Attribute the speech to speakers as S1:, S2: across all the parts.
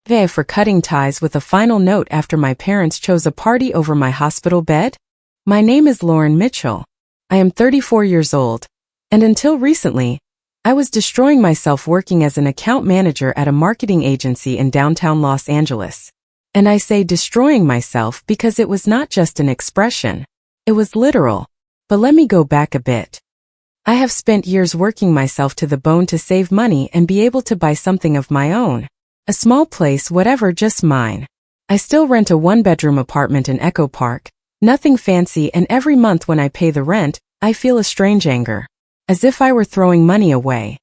S1: V for cutting ties with a final note after my parents chose a party over my hospital bed? My name is Lauren Mitchell. I am 34 years old, and until recently, I was destroying myself working as an account manager at a marketing agency in downtown Los Angeles. And I say destroying myself because it was not just an expression. It was literal. But let me go back a bit. I have spent years working myself to the bone to save money and be able to buy something of my own. A small place, whatever, just mine. I still rent a one-bedroom apartment in Echo Park, nothing fancy, and every month when I pay the rent, I feel a strange anger. As if I were throwing money away.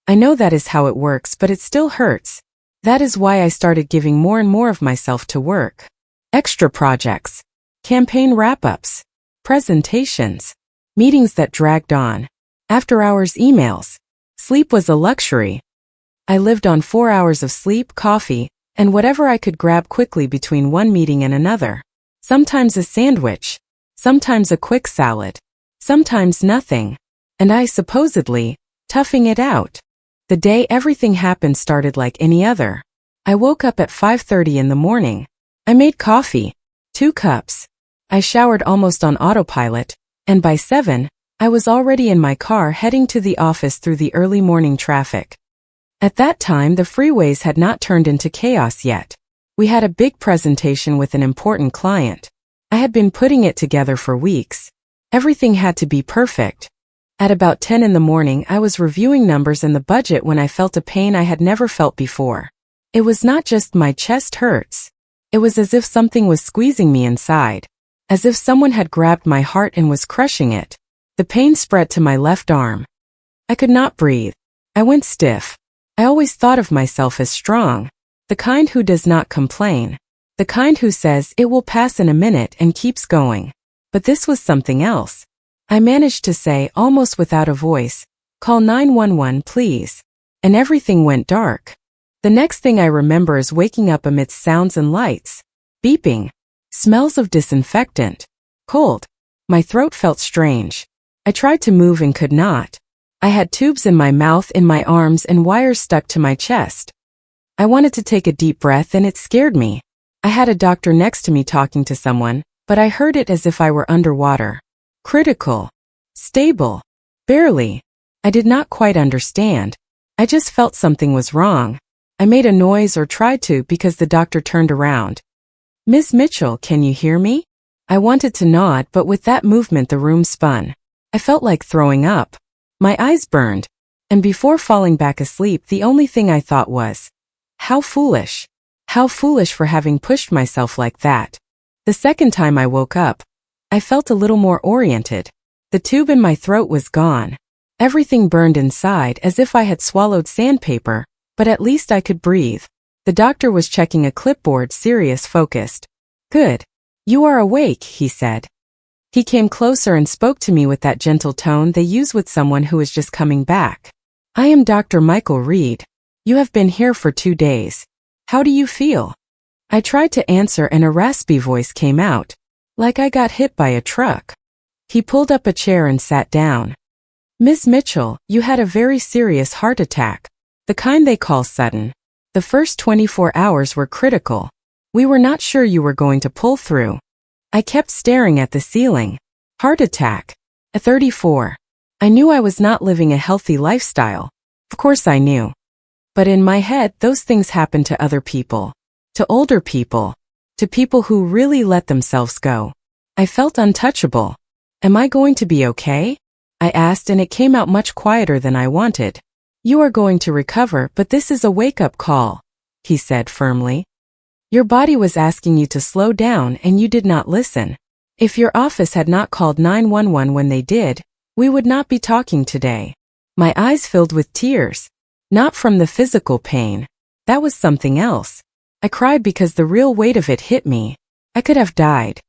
S1: I know that is how it works, but it still hurts. That is why I started giving more and more of myself to work. Extra projects. Campaign wrap-ups. Presentations. Meetings that dragged on. After-hours emails. Sleep was a luxury. I lived on 4 hours of sleep, coffee, and whatever I could grab quickly between one meeting and another. Sometimes a sandwich. Sometimes a quick salad. Sometimes nothing. And I supposedly, toughing it out. The day everything happened started like any other. I woke up at 5:30 in the morning. I made coffee. 2 cups. I showered almost on autopilot, and by 7, I was already in my car heading to the office through the early morning traffic. At that time, the freeways had not turned into chaos yet. We had a big presentation with an important client. I had been putting it together for weeks. Everything had to be perfect. At about 10 in the morning, I was reviewing numbers and the budget when I felt a pain I had never felt before. It was not just my chest hurts. It was as if something was squeezing me inside. As if someone had grabbed my heart and was crushing it. The pain spread to my left arm. I could not breathe. I went stiff. I always thought of myself as strong. The kind who does not complain. The kind who says it will pass in a minute and keeps going. But this was something else. I managed to say, almost without a voice, "Call 911, please." And everything went dark. The next thing I remember is waking up amidst sounds and lights. Beeping. Smells of disinfectant. Cold. My throat felt strange. I tried to move and could not. I had tubes in my mouth, in my arms, and wires stuck to my chest. I wanted to take a deep breath and it scared me. I had a doctor next to me talking to someone, but I heard it as if I were underwater. Critical. Stable. Barely. I did not quite understand. I just felt something was wrong. I made a noise or tried to because the doctor turned around. "Miss Mitchell, can you hear me?" I wanted to nod, but with that movement the room spun. I felt like throwing up. My eyes burned. And before falling back asleep, the only thing I thought was, how foolish. How foolish for having pushed myself like that. The second time I woke up, I felt a little more oriented. The tube in my throat was gone. Everything burned inside as if I had swallowed sandpaper, but at least I could breathe. The doctor was checking a clipboard, serious, focused. "Good. You are awake," he said. He came closer and spoke to me with that gentle tone they use with someone who is just coming back. "I am Dr. Michael Reed. You have been here for 2 days. How do you feel?" I tried to answer and a raspy voice came out, like I got hit by a truck. He pulled up a chair and sat down. "Miss Mitchell, you had a very serious heart attack. The kind they call sudden. The first 24 hours were critical. We were not sure you were going to pull through." I kept staring at the ceiling. Heart attack. At 34. I knew I was not living a healthy lifestyle. Of course I knew. But in my head, those things happen to other people. To older people. To people who really let themselves go. I felt untouchable. "Am I going to be okay?" I asked, and it came out much quieter than I wanted. "You are going to recover, but this is a wake-up call," he said firmly. "Your body was asking you to slow down and you did not listen. If your office had not called 911 when they did, we would not be talking today." My eyes filled with tears. Not from the physical pain. That was something else. I cried because the real weight of it hit me. I could have died.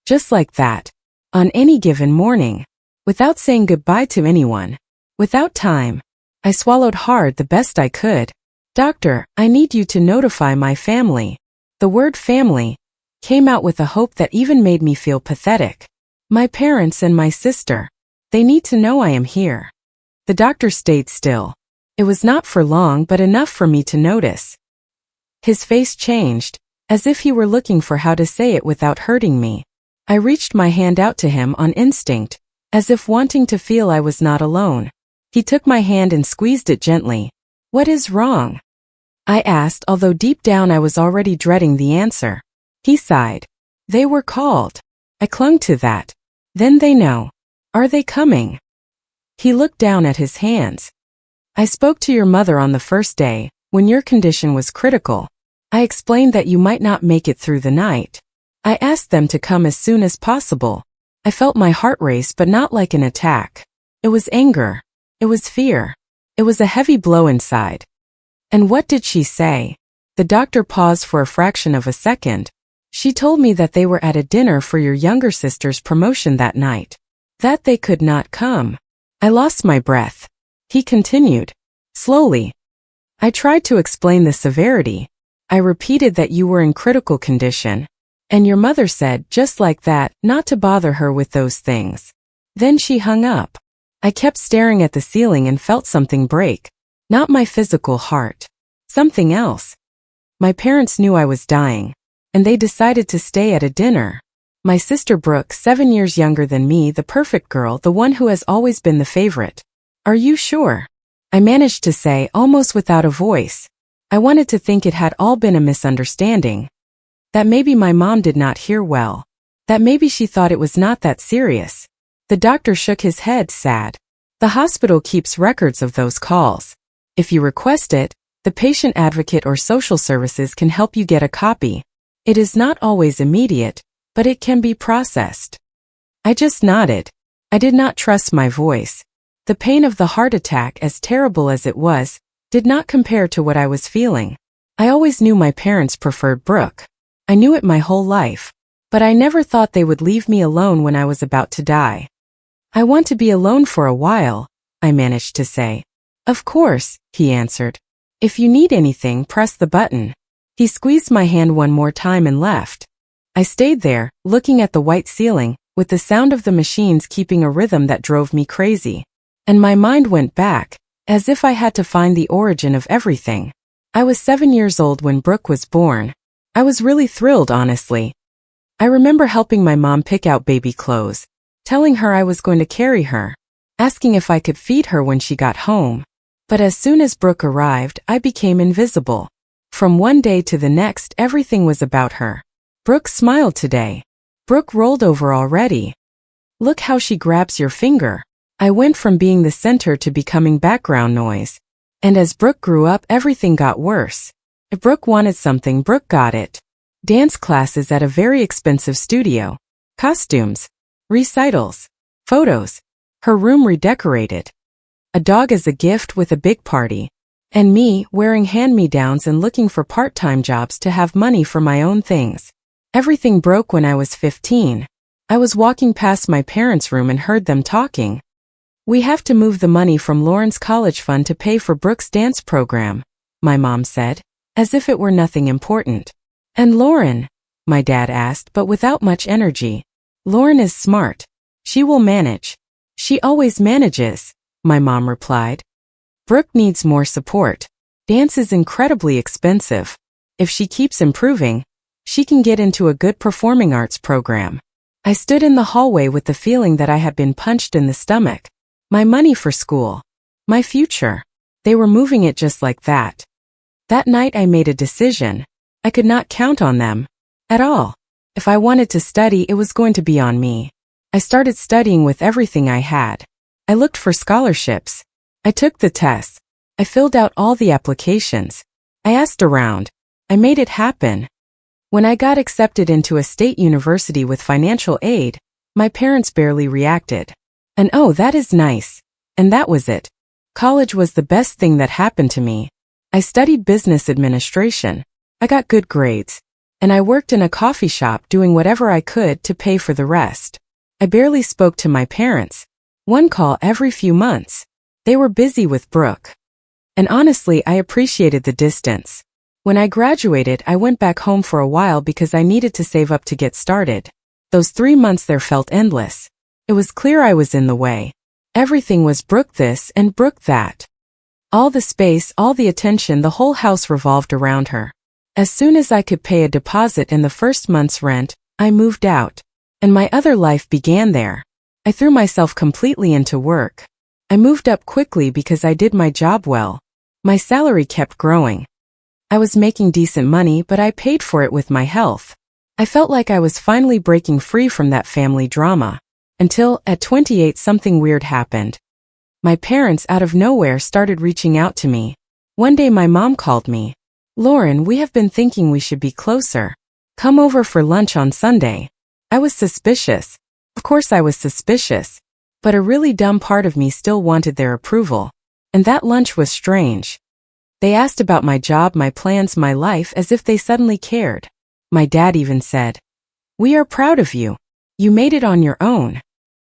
S1: Just like that. On any given morning. Without saying goodbye to anyone. Without time. I swallowed hard the best I could. "Doctor, I need you to notify my family." The word family came out with a hope that even made me feel pathetic. "My parents and my sister. They need to know I am here." The doctor stayed still. It was not for long, but enough for me to notice. His face changed, as if he were looking for how to say it without hurting me. I reached my hand out to him on instinct, as if wanting to feel I was not alone. He took my hand and squeezed it gently. "What is wrong?" I asked, although deep down I was already dreading the answer. He sighed. "They were called." I clung to that. "Then they know. Are they coming?" He looked down at his hands. "I spoke to your mother on the first day, when your condition was critical. I explained that you might not make it through the night. I asked them to come as soon as possible." I felt my heart race, but not like an attack. It was anger. It was fear. It was a heavy blow inside. "And what did she say?" The doctor paused for a fraction of a second. "She told me that they were at a dinner for your younger sister's promotion that night. That they could not come." I lost my breath. He continued. Slowly. "I tried to explain the severity. I repeated that you were in critical condition. And your mother said, just like that, not to bother her with those things. Then she hung up." I kept staring at the ceiling and felt something break. Not my physical heart. Something else. My parents knew I was dying, and they decided to stay at a dinner. My sister Brooke, 7 years younger than me, the perfect girl, the one who has always been the favorite. "Are you sure?" I managed to say, almost without a voice. I wanted to think it had all been a misunderstanding. That maybe my mom did not hear well. That maybe she thought it was not that serious. The doctor shook his head, sad. "The hospital keeps records of those calls. If you request it, the patient advocate or social services can help you get a copy. It is not always immediate, but it can be processed." I just nodded. I did not trust my voice. The pain of the heart attack, as terrible as it was, did not compare to what I was feeling. I always knew my parents preferred Brooke. I knew it my whole life. But I never thought they would leave me alone when I was about to die. "I want to be alone for a while," I managed to say. "Of course," he answered. "If you need anything, press the button." He squeezed my hand one more time and left. I stayed there, looking at the white ceiling, with the sound of the machines keeping a rhythm that drove me crazy. And my mind went back, as if I had to find the origin of everything. I was 7 years old when Brooke was born. I was really thrilled, honestly. I remember helping my mom pick out baby clothes, telling her I was going to carry her, asking if I could feed her when she got home. But as soon as Brooke arrived, I became invisible. From one day to the next, everything was about her. Brooke smiled today. Brooke rolled over already. Look how she grabs your finger. I went from being the center to becoming background noise. And as Brooke grew up, everything got worse. If Brooke wanted something, Brooke got it. Dance classes at a very expensive studio. Costumes. Recitals. Photos. Her room redecorated. A dog as a gift with a big party. And me, wearing hand-me-downs and looking for part-time jobs to have money for my own things. Everything broke when I was 15. I was walking past my parents' room and heard them talking. "We have to move the money from Lauren's college fund to pay for Brooke's dance program," my mom said, as if it were nothing important. "And Lauren?" my dad asked, but without much energy. "Lauren is smart. She will manage." "She always manages," my mom replied. "Brooke needs more support. Dance is incredibly expensive. If she keeps improving, she can get into a good performing arts program." I stood in the hallway with the feeling that I had been punched in the stomach. My money for school. My future. They were moving it just like that. That night I made a decision. I could not count on them. At all. If I wanted to study, it was going to be on me. I started studying with everything I had. I looked for scholarships. I took the tests. I filled out all the applications. I asked around. I made it happen. When I got accepted into a state university with financial aid, my parents barely reacted. And "oh, that is nice." And that was it. College was the best thing that happened to me. I studied business administration. I got good grades. And I worked in a coffee shop doing whatever I could to pay for the rest. I barely spoke to my parents. One call every few months. They were busy with Brooke. And honestly, I appreciated the distance. When I graduated, I went back home for a while because I needed to save up to get started. Those 3 months there felt endless. It was clear I was in the way. Everything was Brooke this and Brooke that. All the space, all the attention, the whole house revolved around her. As soon as I could pay a deposit in the first month's rent, I moved out. And my other life began there. I threw myself completely into work. I moved up quickly because I did my job well. My salary kept growing. I was making decent money, but I paid for it with my health. I felt like I was finally breaking free from that family drama. Until, at 28, something weird happened. My parents out of nowhere started reaching out to me. One day my mom called me. "Lauren, we have been thinking we should be closer. Come over for lunch on Sunday." I was suspicious. Of course I was suspicious. But a really dumb part of me still wanted their approval. And that lunch was strange. They asked about my job, my plans, my life, as if they suddenly cared. My dad even said, "We are proud of you. You made it on your own."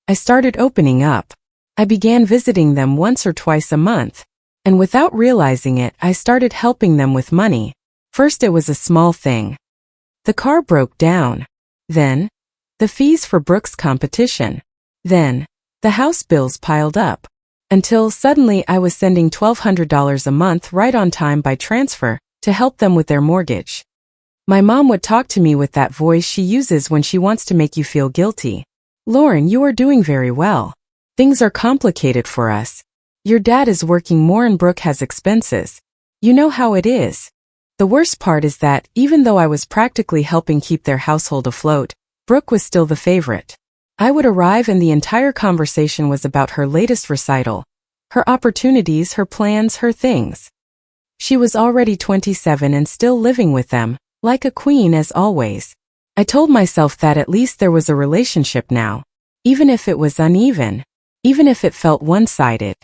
S1: I started opening up. I began visiting them once or twice a month. And without realizing it, I started helping them with money. First it was a small thing. The car broke down. Then, the fees for Brooke's competition. Then, the house bills piled up. Until suddenly I was sending $1,200 a month right on time by transfer to help them with their mortgage. My mom would talk to me with that voice she uses when she wants to make you feel guilty. "Lauren, you are doing very well. Things are complicated for us. Your dad is working more and Brooke has expenses. You know how it is." The worst part is that, even though I was practically helping keep their household afloat, Brooke was still the favorite. I would arrive and the entire conversation was about her latest recital, her opportunities, her plans, her things. She was already 27 and still living with them, like a queen as always. I told myself that at least there was a relationship now, even if it was uneven, even if it felt one-sided.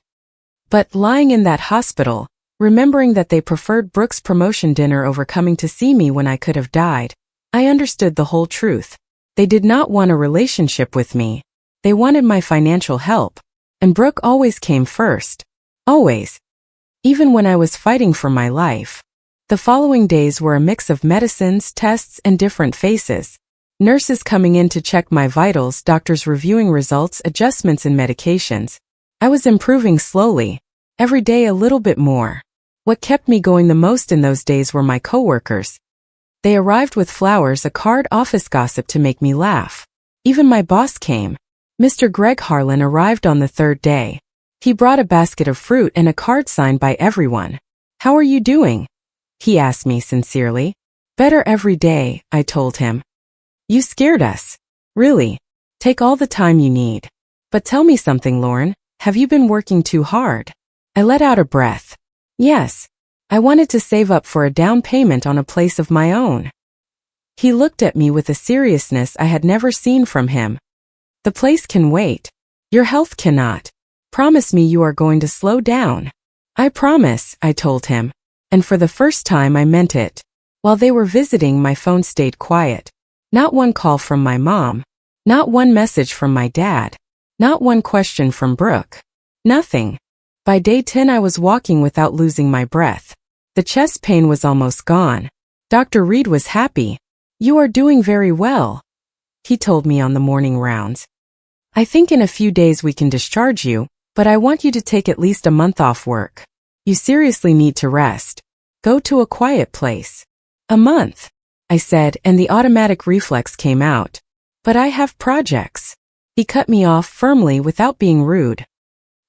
S1: But lying in that hospital, remembering that they preferred Brooke's promotion dinner over coming to see me when I could have died, I understood the whole truth. They did not want a relationship with me. They wanted my financial help. And Brooke always came first. Always. Even when I was fighting for my life. The following days were a mix of medicines, tests, and different faces. Nurses coming in to check my vitals, doctors reviewing results, adjustments in medications. I was improving slowly. Every day a little bit more. What kept me going the most in those days were my coworkers. They arrived with flowers, a card, office gossip to make me laugh. Even my boss came. Mr. Greg Harlan arrived on the third day. He brought a basket of fruit and a card signed by everyone. "How are you doing?" he asked me sincerely. "Better every day," I told him. "You scared us. Really. Take all the time you need. But tell me something, Lauren. Have you been working too hard?" I let out a breath. Yes. I wanted to save up for a down payment on a place of my own. He looked at me with a seriousness I had never seen from him. "The place can wait. Your health cannot. Promise me you are going to slow down." "I promise," I told him. And for the first time I meant it. While they were visiting, my phone stayed quiet. Not one call from my mom. Not one message from my dad. Not one question from Brooke. Nothing. By day 10 I was walking without losing my breath. The chest pain was almost gone. Dr. Reed was happy. "You are doing very well," he told me on the morning rounds. "I think in a few days we can discharge you, but I want you to take at least a month off work. You seriously need to rest. Go to a quiet place." "A month," I said, and the automatic reflex came out. "But I have projects." He cut me off firmly without being rude.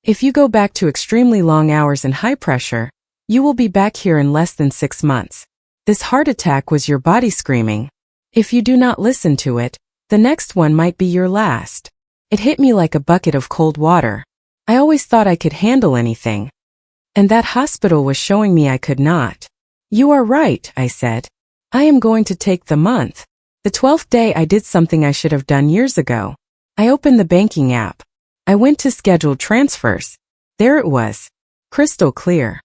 S1: "If you go back to extremely long hours and high pressure, you will be back here in less than 6 months. This heart attack was your body screaming. If you do not listen to it, the next one might be your last." It hit me like a bucket of cold water. I always thought I could handle anything. And that hospital was showing me I could not. "You are right," I said. "I am going to take the month." The 12th day I did something I should have done years ago. I opened the banking app. I went to scheduled transfers. There it was. Crystal clear.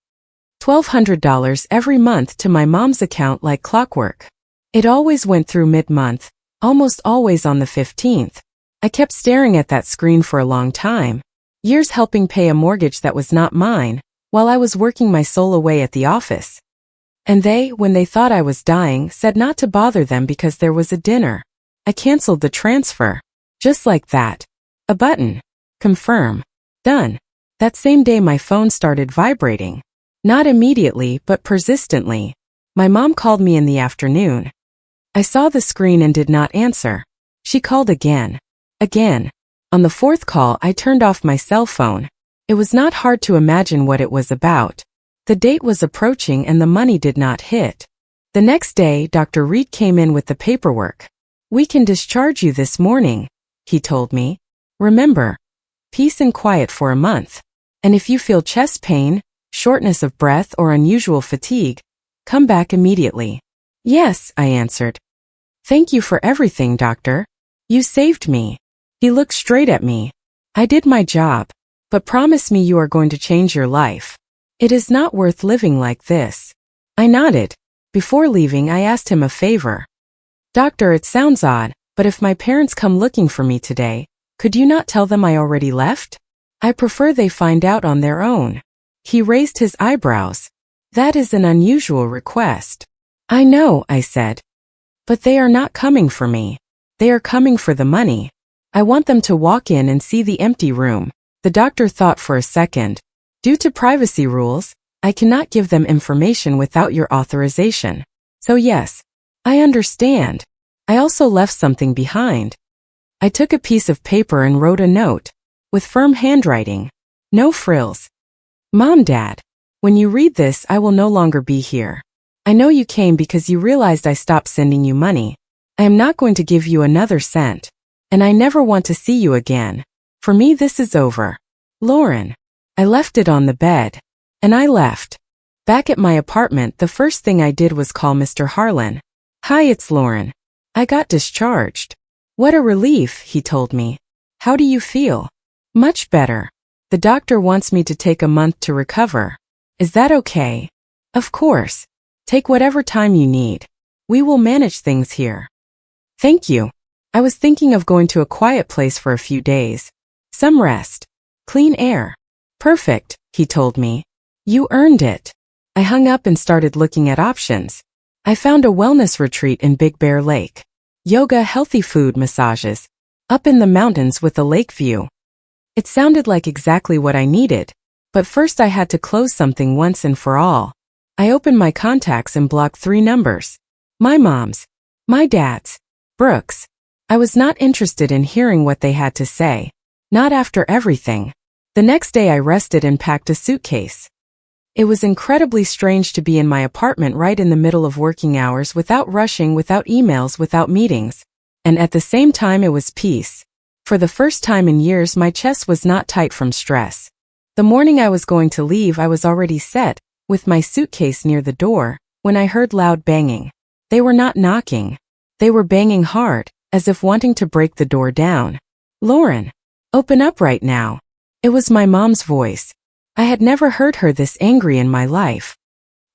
S1: $1,200 every month to my mom's account like clockwork. It always went through mid-month, almost always on the 15th. I kept staring at that screen for a long time. Years helping pay a mortgage that was not mine, while I was working my soul away at the office. And they, when they thought I was dying, said not to bother them because there was a dinner. I canceled the transfer. Just like that. A button. Confirm. Done. That same day my phone started vibrating. Not immediately, but persistently. My mom called me in the afternoon. I saw the screen and did not answer. She called again. Again. On the fourth call, I turned off my cell phone. It was not hard to imagine what it was about. The date was approaching and the money did not hit. The next day, Dr. Reed came in with the paperwork. "We can discharge you this morning," he told me. "Remember, peace and quiet for a month. And if you feel chest pain, shortness of breath, or unusual fatigue, come back immediately." "Yes," I answered. "Thank you for everything, doctor. You saved me." He looked straight at me. "I did my job. But promise me you are going to change your life. It is not worth living like this." I nodded. Before leaving, I asked him a favor. "Doctor, it sounds odd, but if my parents come looking for me today, could you not tell them I already left? I prefer they find out on their own." He raised his eyebrows. "That is an unusual request." "I know," I said. "But they are not coming for me. They are coming for the money. I want them to walk in and see the empty room." The doctor thought for a second. "Due to privacy rules, I cannot give them information without your authorization. So yes, I understand. I also left something behind." I took a piece of paper and wrote a note, with firm handwriting. No frills. "Mom, Dad, when you read this, I will no longer be here. I know you came because you realized I stopped sending you money. I am not going to give you another cent. And I never want to see you again. For me, this is over. Lauren." I left it on the bed. And I left. Back at my apartment, the first thing I did was call Mr. Harlan. "Hi, it's Lauren. I got discharged." "What a relief," he told me. "How do you feel?" "Much better. The doctor wants me to take a month to recover. Is that okay?" "Of course. Take whatever time you need. We will manage things here." "Thank you. I was thinking of going to a quiet place for a few days. Some rest. Clean air." "Perfect," he told me. "You earned it." I hung up and started looking at options. I found a wellness retreat in Big Bear Lake. Yoga, healthy food, massages. Up in the mountains with a lake view. It sounded like exactly what I needed. But first I had to close something once and for all. I opened my contacts and blocked 3 numbers. My mom's. My dad's. Brooks. I was not interested in hearing what they had to say. Not after everything. The next day I rested and packed a suitcase. It was incredibly strange to be in my apartment right in the middle of working hours without rushing, without emails, without meetings. And at the same time it was peace. For the first time in years my chest was not tight from stress. The morning I was going to leave I was already set, with my suitcase near the door, when I heard loud banging. They were not knocking. They were banging hard, as if wanting to break the door down. "Lauren, open up right now." It was my mom's voice. I had never heard her this angry in my life.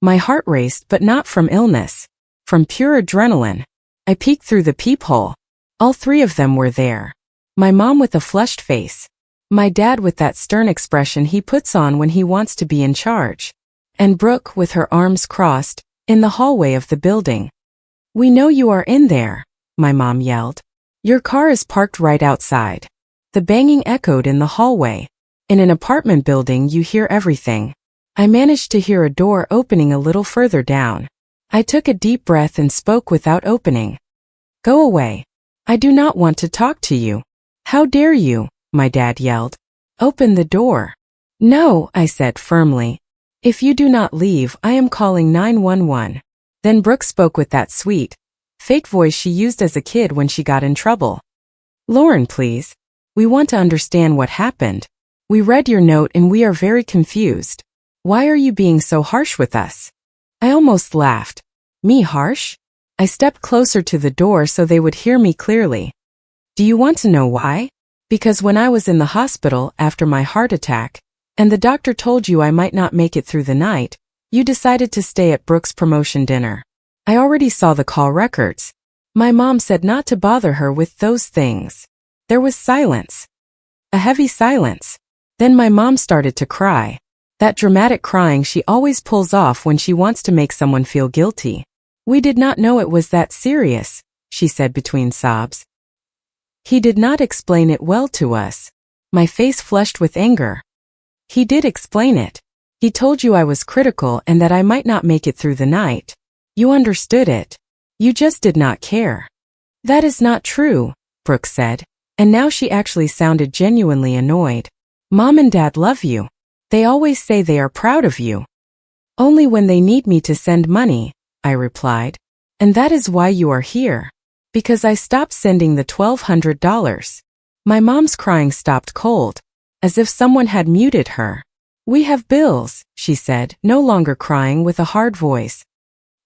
S1: My heart raced, but not from illness. From pure adrenaline. I peeked through the peephole. All 3 of them were there. My mom with a flushed face. My dad with that stern expression he puts on when he wants to be in charge. And Brooke with her arms crossed, in the hallway of the building. "We know you are in there," my mom yelled. "Your car is parked right outside." The banging echoed in the hallway. In an apartment building, you hear everything. I managed to hear a door opening a little further down. I took a deep breath and spoke without opening. "Go away. I do not want to talk to you." "How dare you?" my dad yelled. "Open the door." "No," I said firmly. "If you do not leave, I am calling 911. Then Brooke spoke with that sweet, fake voice she used as a kid when she got in trouble. "Lauren, please. We want to understand what happened. We read your note and we are very confused. Why are you being so harsh with us?" I almost laughed. Me harsh? I stepped closer to the door so they would hear me clearly. "Do you want to know why? Because when I was in the hospital after my heart attack, and the doctor told you I might not make it through the night, you decided to stay at Brooke's promotion dinner. I already saw the call records. My mom said not to bother her with those things." There was silence. A heavy silence. Then my mom started to cry. That dramatic crying she always pulls off when she wants to make someone feel guilty. "We did not know it was that serious," she said between sobs. "He did not explain it well to us." My face flushed with anger. "He did explain it. He told you I was critical and that I might not make it through the night. You understood it. You just did not care. That is not true, Brooke said, and now she actually sounded genuinely annoyed. Mom and Dad love you. They always say they are proud of you. Only when they need me to send money, I replied. And that is why you are here. Because I stopped sending the $1,200. My mom's crying stopped cold, as if someone had muted her. We have bills, she said, no longer crying with a hard voice.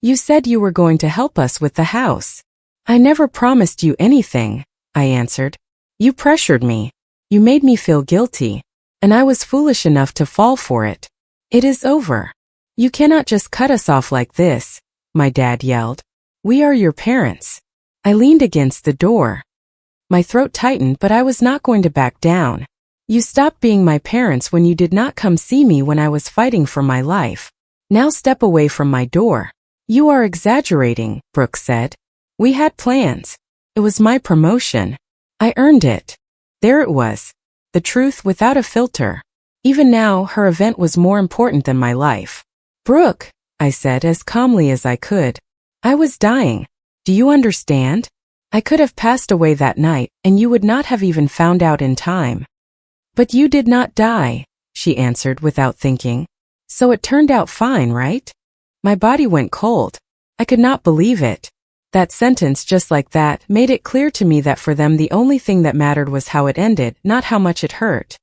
S1: You said you were going to help us with the house. I never promised you anything, I answered. You pressured me. You made me feel guilty. And I was foolish enough to fall for it. It is over. You cannot just cut us off like this, my dad yelled. We are your parents. I leaned against the door. My throat tightened, but I was not going to back down. You stopped being my parents when you did not come see me when I was fighting for my life. Now step away from my door. You are exaggerating, Brooke said. We had plans. It was my promotion. I earned it. There it was. The truth without a filter. Even now, her event was more important than my life. Brooke, I said as calmly as I could. I was dying. Do you understand? I could have passed away that night, and you would not have even found out in time. But you did not die, she answered without thinking. So it turned out fine, right? My body went cold. I could not believe it. That sentence just like that made it clear to me that for them the only thing that mattered was how it ended, not how much it hurt.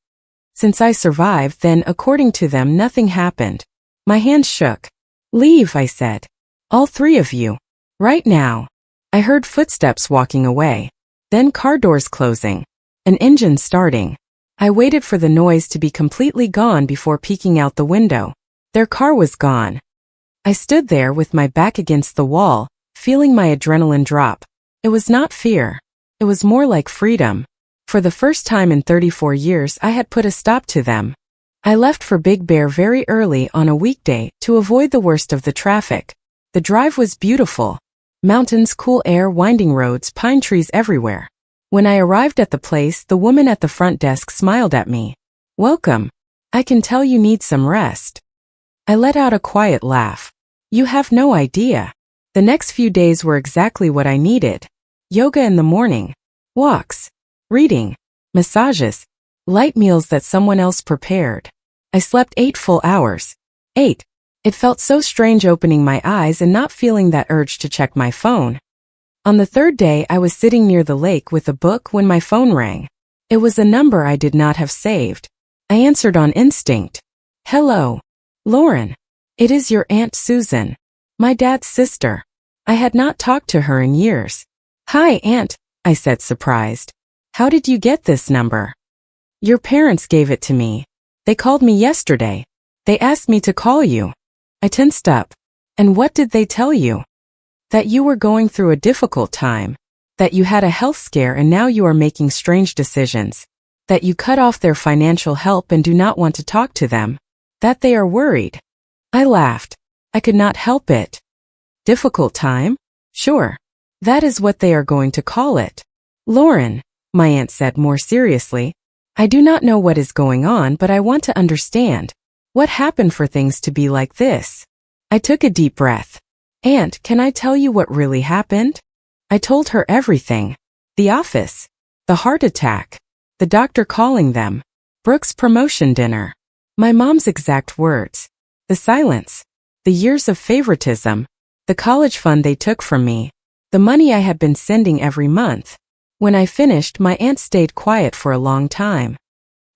S1: Since I survived, then according to them nothing happened. My hands shook. Leave, I said. All three of you. Right now. I heard footsteps walking away. Then car doors closing. An engine starting. I waited for the noise to be completely gone before peeking out the window. Their car was gone. I stood there with my back against the wall, feeling my adrenaline drop. It was not fear. It was more like freedom. For the first time in 34 years I had put a stop to them. I left for Big Bear very early on a weekday to avoid the worst of the traffic. The drive was beautiful. Mountains, cool air, winding roads, pine trees everywhere. When I arrived at the place, the woman at the front desk smiled at me. Welcome. I can tell you need some rest. I let out a quiet laugh. You have no idea. The next few days were exactly what I needed. Yoga in the morning. Walks. Reading. Massages. Light meals that someone else prepared. I slept 8 full hours. 8. It felt so strange opening my eyes and not feeling that urge to check my phone. On the third day, I was sitting near the lake with a book when my phone rang. It was a number I did not have saved. I answered on instinct. Hello. Lauren. It is your Aunt Susan. My dad's sister. I had not talked to her in years. Hi, Aunt, I said surprised. How did you get this number? Your parents gave it to me. They called me yesterday. They asked me to call you. I tensed up. And what did they tell you? That you were going through a difficult time. That you had a health scare and now you are making strange decisions. That you cut off their financial help and do not want to talk to them. That they are worried. I laughed. I could not help it. Difficult time? Sure. That is what they are going to call it. Lauren, my aunt said more seriously. I do not know what is going on, but I want to understand. What happened for things to be like this? I took a deep breath. Aunt, can I tell you what really happened? I told her everything. The office. The heart attack. The doctor calling them. Brooke's promotion dinner. My mom's exact words. The silence. The years of favoritism. The college fund they took from me. The money I had been sending every month. When I finished, my aunt stayed quiet for a long time.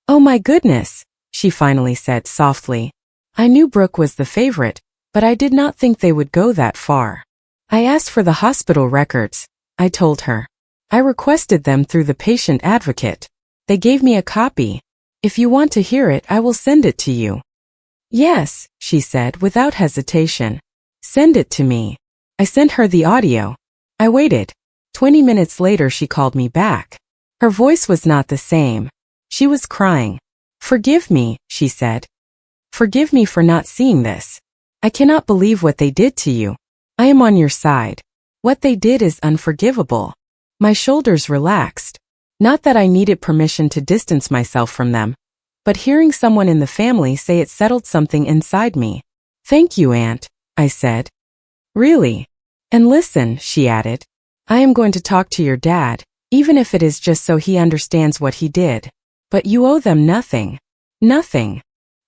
S1: Oh my goodness, she finally said softly. I knew Brooke was the favorite, but I did not think they would go that far. I asked for the hospital records, I told her. I requested them through the patient advocate. They gave me a copy. If you want to hear it, I will send it to you. Yes, she said without hesitation. Send it to me. I sent her the audio. I waited. 20 minutes later she called me back. Her voice was not the same. She was crying. Forgive me, she said. Forgive me for not seeing this. I cannot believe what they did to you. I am on your side. What they did is unforgivable. My shoulders relaxed. Not that I needed permission to distance myself from them, but hearing someone in the family say it settled something inside me. Thank you, Aunt, I said. Really? And listen, she added. I am going to talk to your dad, even if it is just so he understands what he did. But you owe them nothing. Nothing.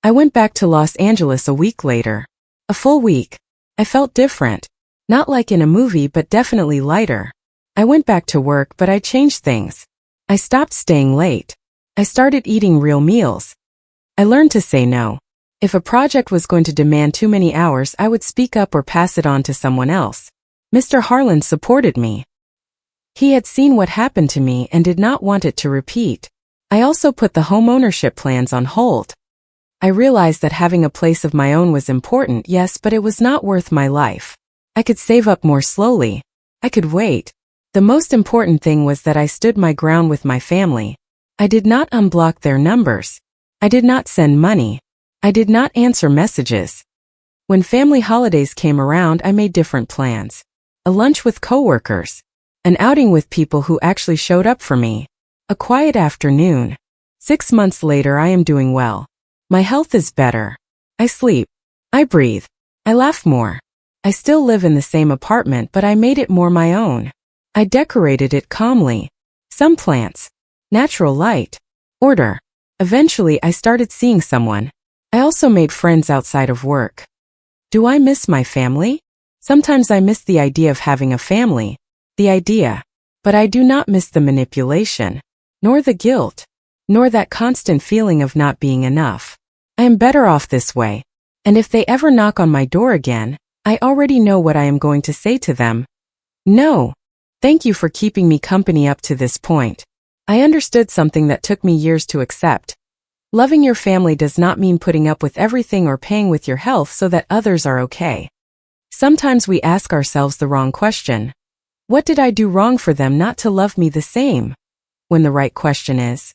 S1: I went back to Los Angeles a week later. A full week. I felt different. Not like in a movie, but definitely lighter. I went back to work, but I changed things. I stopped staying late. I started eating real meals. I learned to say no. If a project was going to demand too many hours, I would speak up or pass it on to someone else. Mr. Harlan supported me. He had seen what happened to me and did not want it to repeat. I also put the home ownership plans on hold. I realized that having a place of my own was important, yes, but it was not worth my life. I could save up more slowly. I could wait. The most important thing was that I stood my ground with my family. I did not unblock their numbers. I did not send money. I did not answer messages. When family holidays came around, I made different plans. A lunch with coworkers. An outing with people who actually showed up for me. A quiet afternoon. 6 months later, I am doing well. My health is better. I sleep. I breathe. I laugh more. I still live in the same apartment, but I made it more my own. I decorated it calmly. Some plants. Natural light. Order. Eventually, I started seeing someone. I also made friends outside of work. Do I miss my family? Sometimes I miss the idea of having a family. The idea. But I do not miss the manipulation. Nor the guilt. Nor that constant feeling of not being enough. I am better off this way. And if they ever knock on my door again, I already know what I am going to say to them. No. Thank you for keeping me company up to this point. I understood something that took me years to accept. Loving your family does not mean putting up with everything or paying with your health so that others are okay. Sometimes we ask ourselves the wrong question. What did I do wrong for them not to love me the same? When the right question is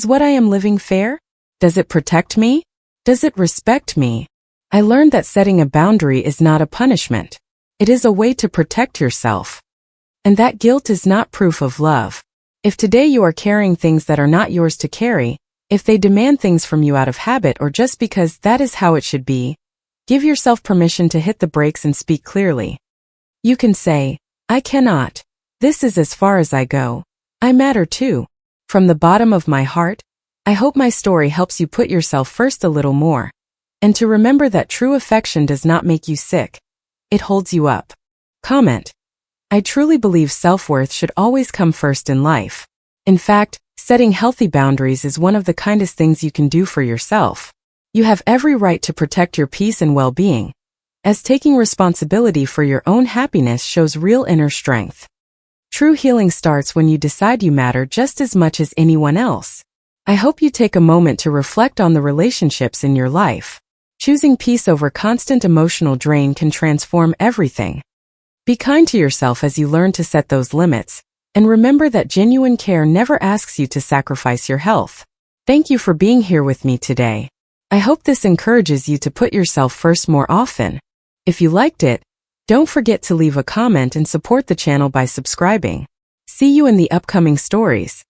S1: what I am living fair? Does it protect me? Does it respect me? I learned that setting a boundary is not a punishment. It is a way to protect yourself. And that guilt is not proof of love. If today you are carrying things that are not yours to carry, if they demand things from you out of habit or just because that is how it should be, give yourself permission to hit the brakes and speak clearly. You can say, I cannot. This is as far as I go. I matter too. From the bottom of my heart, I hope my story helps you put yourself first a little more. And to remember that true affection does not make you sick. It holds you up. Comment. I truly believe self-worth should always come first in life. In fact, setting healthy boundaries is one of the kindest things you can do for yourself. You have every right to protect your peace and well-being, as taking responsibility for your own happiness shows real inner strength. True healing starts when you decide you matter just as much as anyone else. I hope you take a moment to reflect on the relationships in your life. Choosing peace over constant emotional drain can transform everything. Be kind to yourself as you learn to set those limits, and remember that genuine care never asks you to sacrifice your health. Thank you for being here with me today. I hope this encourages you to put yourself first more often. If you liked it, don't forget to leave a comment and support the channel by subscribing. See you in the upcoming stories.